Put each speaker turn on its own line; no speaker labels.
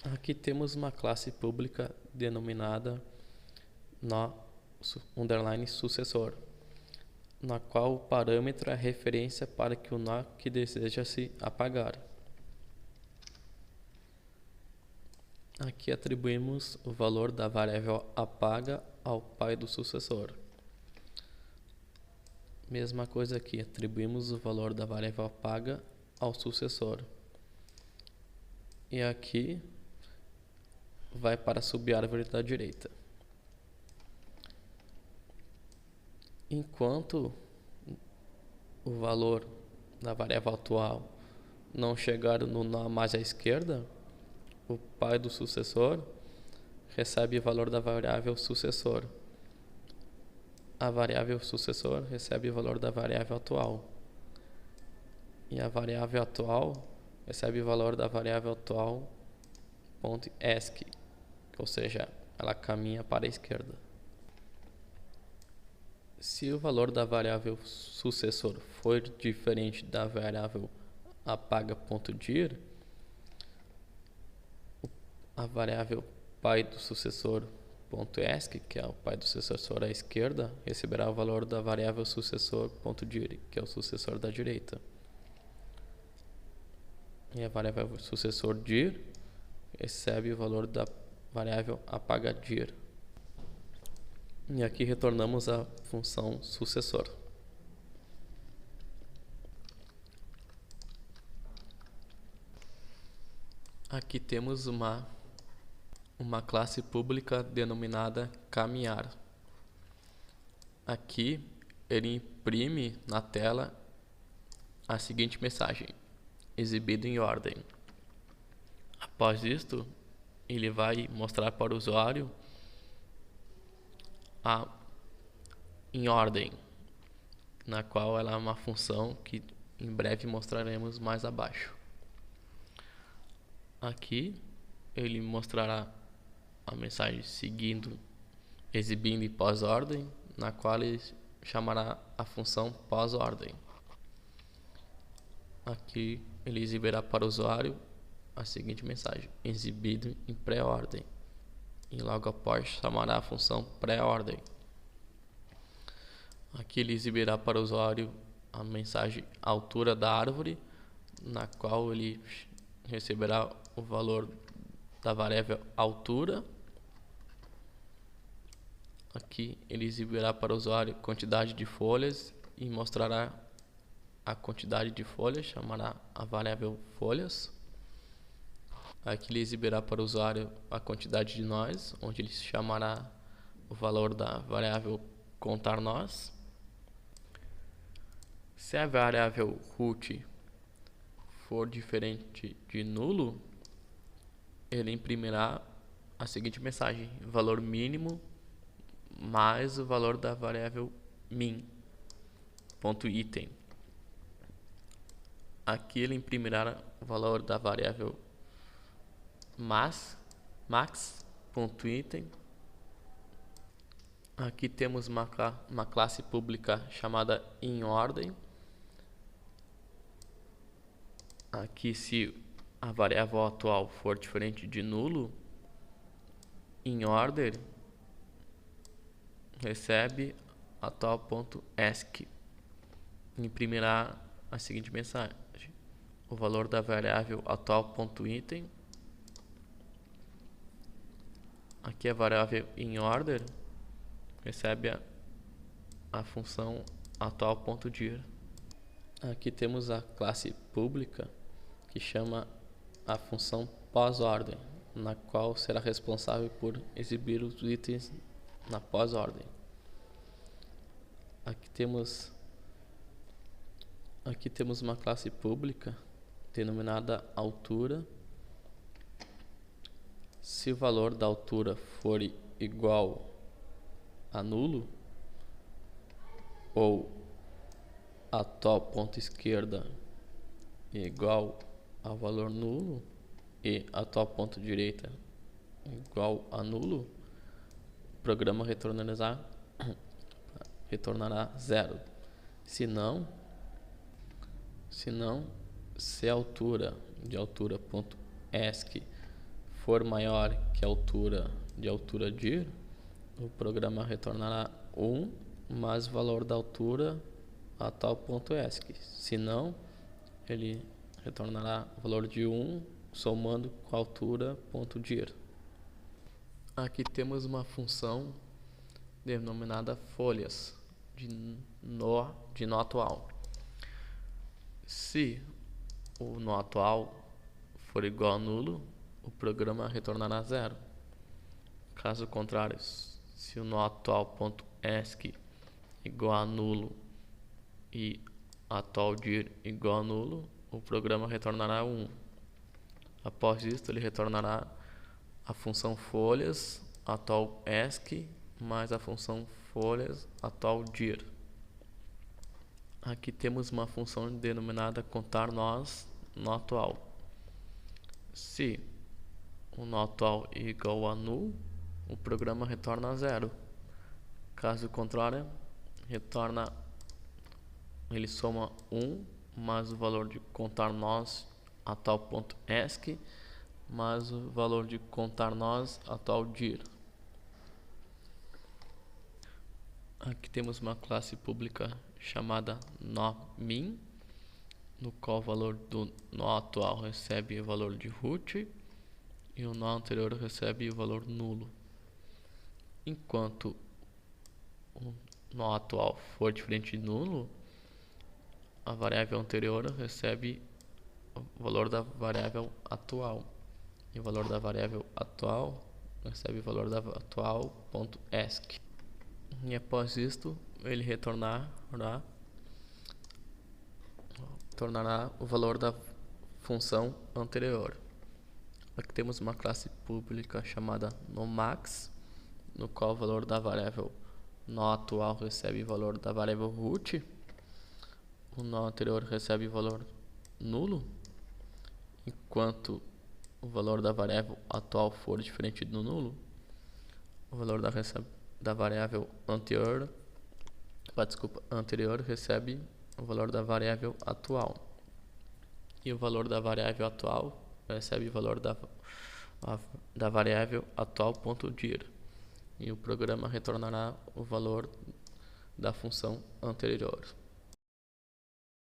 Aqui temos uma classe pública denominada nó_sucessor, na qual o parâmetro é a referência para que o nó que deseja se apagar. Aqui atribuímos o valor da variável apaga ao pai do sucessor. Mesma coisa aqui, atribuímos o valor da variável apaga ao sucessor. E aqui vai para a subárvore da direita. Enquanto o valor da variável atual não chegar no nó mais à esquerda, o pai do sucessor recebe o valor da variável sucessor. A variável sucessor recebe o valor da variável atual. E a variável atual recebe o valor da variável atual.esc, ou seja, ela caminha para a esquerda. Se o valor da variável sucessor for diferente da variável apaga.dir, a variável pai do sucessor.esc, que é o pai do sucessor à esquerda, receberá o valor da variável sucessor.dir, que é o sucessor da direita. E a variável sucessor.dir recebe o valor da variável apaga.dir. E aqui retornamos a função sucessor. Aqui temos uma classe pública denominada caminhar. Aqui ele imprime na tela a seguinte mensagem: exibido em ordem. Após isto, ele vai mostrar para o usuário em ordem, na qual ela é uma função que em breve mostraremos mais abaixo. Aqui ele mostrará a mensagem seguindo, exibindo em pós-ordem, na qual ele chamará a função pós-ordem. Aqui ele exibirá para o usuário a seguinte mensagem: exibido em pré-ordem. E logo após chamará a função pré-ordem. Aqui ele exibirá para o usuário a mensagem altura da árvore, na qual ele receberá o valor da variável altura. Aqui ele exibirá para o usuário quantidade de folhas e mostrará a quantidade de folhas, chamará a variável folhas. Aqui ele exibirá para o usuário a quantidade de nós, onde ele chamará o valor da variável contar nós. Se a variável root for diferente de nulo, ele imprimirá a seguinte mensagem: valor mínimo mais o valor da variável min.item. Aqui ele imprimirá o valor da variável max.item. Aqui temos uma classe pública chamada inOrdem. Aqui, se a variável atual for diferente de nulo, inOrder recebe atual.esc. Imprimirá a seguinte mensagem: o valor da variável atual.item. Aqui a variável inOrder recebe a função atual.dir. Aqui temos a classe pública que chama a função pós-ordem, na qual será responsável por exibir os itens na pós-ordem. Aqui temos uma classe pública denominada altura. Se o valor da altura for igual a nulo, ou atual.esquerda igual ao valor nulo e atual.direita igual a nulo, o programa retornará zero. Se a altura de altura.esc for maior que a altura dir, o programa retornará 1 mais o valor da altura a tal ponto ESC. Se não, ele retornará o valor de 1 somando com a altura ponto dir. Aqui temos uma função denominada folhas de nó atual. Se o nó atual for igual a nulo, o programa retornará 0. Caso contrário, se o nó atual ponto ESC igual a nulo e atual dir igual a nulo, o programa retornará 1. Após isso, ele retornará a função folhas atual ESC mais a função folhas atual dir. Aqui temos uma função denominada contar nós nó atual. Se o nó atual é igual a null, o programa retorna 0. Caso contrário, ele soma 1 mais o valor de contar nós a tal ponto ESC mais o valor de contar nós a tal dir. Aqui temos uma classe pública chamada nó_min, no qual o valor do nó atual recebe o valor de root e o nó anterior recebe o valor nulo. Enquanto o nó atual for diferente de nulo, a variável anterior recebe o valor da variável atual e o valor da variável atual recebe o valor da atual ponto ESC. E após isto, ele retornará o valor da função anterior. Aqui temos uma classe pública chamada nomax, no qual o valor da variável nó atual recebe o valor da variável root, o nó anterior recebe o valor nulo, enquanto o valor da variável atual for diferente do nulo, o valor da variável anterior recebe o valor da variável atual e o valor da variável atual recebe o valor da variável atual ponto dir, e o programa retornará o valor da função anterior.